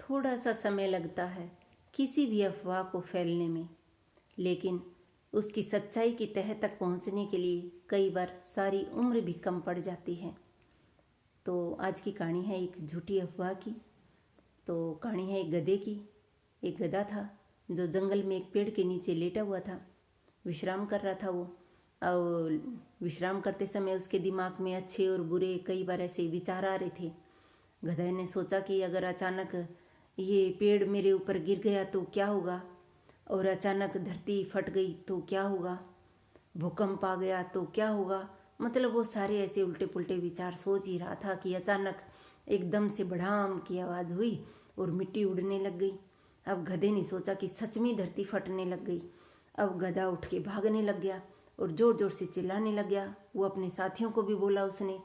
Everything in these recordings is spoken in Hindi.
थोड़ा सा समय लगता है किसी भी अफवाह को फैलने में, लेकिन उसकी सच्चाई की तह तक पहुंचने के लिए कई बार सारी उम्र भी कम पड़ जाती है। तो आज की कहानी है एक झूठी अफवाह की। तो कहानी है एक गधे की। एक गधा था जो जंगल में एक पेड़ के नीचे लेटा हुआ था, विश्राम कर रहा था वो। और विश्राम करते समय उसके दिमाग में अच्छे और बुरे कई बार ऐसे विचार आ रहे थे। गधे ने सोचा कि अगर अचानक ये पेड़ मेरे ऊपर गिर गया तो क्या होगा, और अचानक धरती फट गई तो क्या होगा, भूकंप आ गया तो क्या होगा। मतलब वो सारे ऐसे उल्टे पुल्टे विचार सोच ही रहा था कि अचानक एकदम से बढ़ाम की आवाज़ हुई और मिट्टी उड़ने लग गई। अब गधे ने सोचा कि सच में धरती फटने लग गई। अब गधा उठ के भागने लग गया और जोर जोर से चिल्लाने लग गया। वो अपने साथियों को भी बोला उसने,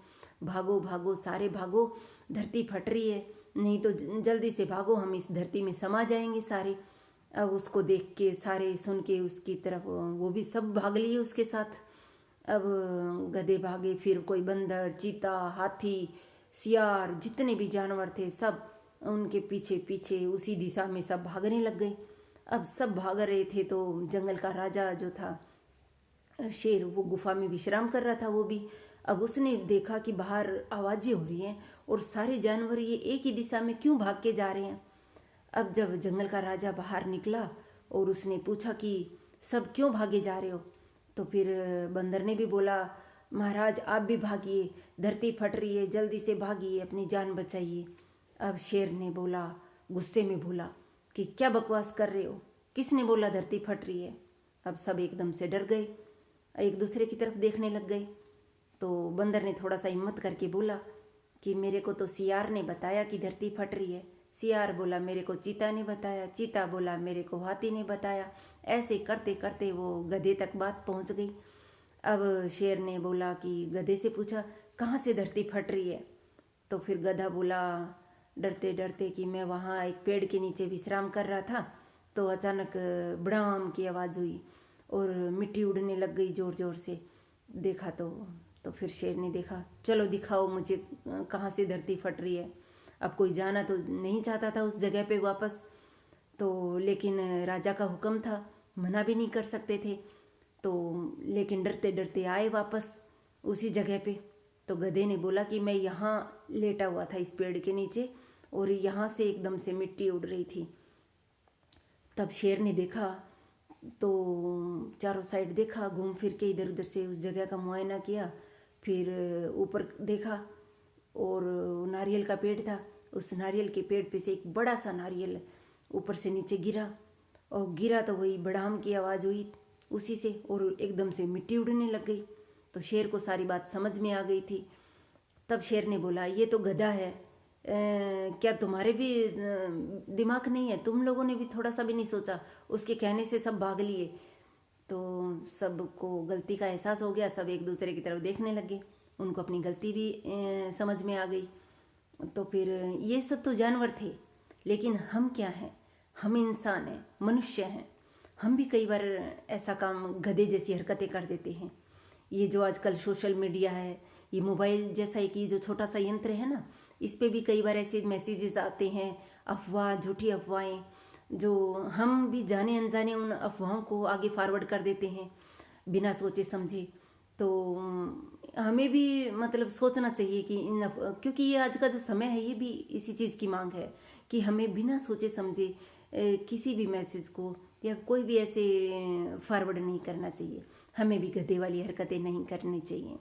भागो भागो सारे भागो, धरती फट रही है, नहीं तो जल्दी से भागो, हम इस धरती में समा जाएंगे सारे। अब उसको देख के सारे सुन के उसकी तरफ वो भी सब भाग लिए उसके साथ। अब गधे भागे, फिर कोई बंदर, चीता, हाथी, सियार, जितने भी जानवर थे सब उनके पीछे पीछे उसी दिशा में सब भागने लग गए। अब सब भाग रहे थे तो जंगल का राजा जो था शेर, वो गुफा में विश्राम कर रहा था वो भी। अब उसने देखा कि बाहर आवाज़ें हो रही हैं और सारे जानवर ये एक ही दिशा में क्यों भाग के जा रहे हैं। अब जब जंगल का राजा बाहर निकला और उसने पूछा कि सब क्यों भागे जा रहे हो, तो फिर बंदर ने भी बोला, महाराज आप भी भागिए, धरती फट रही है, जल्दी से भागिए, अपनी जान बचाइए। अब शेर ने बोला, गुस्से में बोला कि क्या बकवास कर रहे हो, किसने बोला धरती फट रही है। अब सब एकदम से डर गए, एक दूसरे की तरफ देखने लग गए। तो बंदर ने थोड़ा सा हिम्मत करके बोला कि मेरे को तो सियार ने बताया कि धरती फट रही है। सियार बोला मेरे को चीता ने बताया, चीता बोला मेरे को हाथी ने बताया। ऐसे करते करते वो गधे तक बात पहुंच गई। अब शेर ने बोला कि गधे से पूछा कहाँ से धरती फट रही है। तो फिर गधा बोला डरते डरते कि मैं वहाँ एक पेड़ के नीचे विश्राम कर रहा था तो अचानक बड़ाम की आवाज़ हुई और मिट्टी उड़ने लग गई जोर जोर से। देखा तो फिर शेर ने देखा, चलो दिखाओ मुझे कहाँ से धरती फट रही है। अब कोई जाना तो नहीं चाहता था उस जगह पे वापस, तो लेकिन राजा का हुक्म था, मना भी नहीं कर सकते थे। तो लेकिन डरते डरते आए वापस उसी जगह पे। तो गधे ने बोला कि मैं यहाँ लेटा हुआ था इस पेड़ के नीचे और यहाँ से एकदम से मिट्टी उड़ रही थी। तब शेर ने देखा तो चारों साइड देखा, घूम फिर के इधर उधर से उस जगह का मुआयना किया। फिर ऊपर देखा और नारियल का पेड़ था, उस नारियल के पेड़ पे से एक बड़ा सा नारियल ऊपर से नीचे गिरा और गिरा तो वही बड़ाम की आवाज़ हुई उसी से और एकदम से मिट्टी उड़ने लग गई। तो शेर को सारी बात समझ में आ गई थी। तब शेर ने बोला ये तो गधा है, क्या तुम्हारे भी दिमाग नहीं है, तुम लोगों ने भी थोड़ा सा भी नहीं सोचा, उसके कहने से सब भाग लिए। तो सबको गलती का एहसास हो गया, सब एक दूसरे की तरफ देखने लगे, उनको अपनी गलती भी समझ में आ गई। तो फिर ये सब तो जानवर थे, लेकिन हम क्या हैं, हम इंसान हैं, मनुष्य हैं। हम भी कई बार ऐसा काम गधे जैसी हरकतें कर देते हैं। ये जो आजकल सोशल मीडिया है, ये मोबाइल जैसा एक ये जो छोटा सा यंत्र है ना, इस पे भी कई बार ऐसे मैसेजेस आते हैं, अफवाह, झूठी अफवाहें, जो हम भी जाने अनजाने उन अफवाहों को आगे फॉरवर्ड कर देते हैं बिना सोचे समझे। तो हमें भी मतलब सोचना चाहिए कि क्योंकि ये आज का जो समय है ये भी इसी चीज़ की मांग है कि हमें बिना सोचे समझे किसी भी मैसेज को या कोई भी ऐसे फॉरवर्ड नहीं करना चाहिए। हमें भी गधे वाली हरकतें नहीं करनी चाहिए।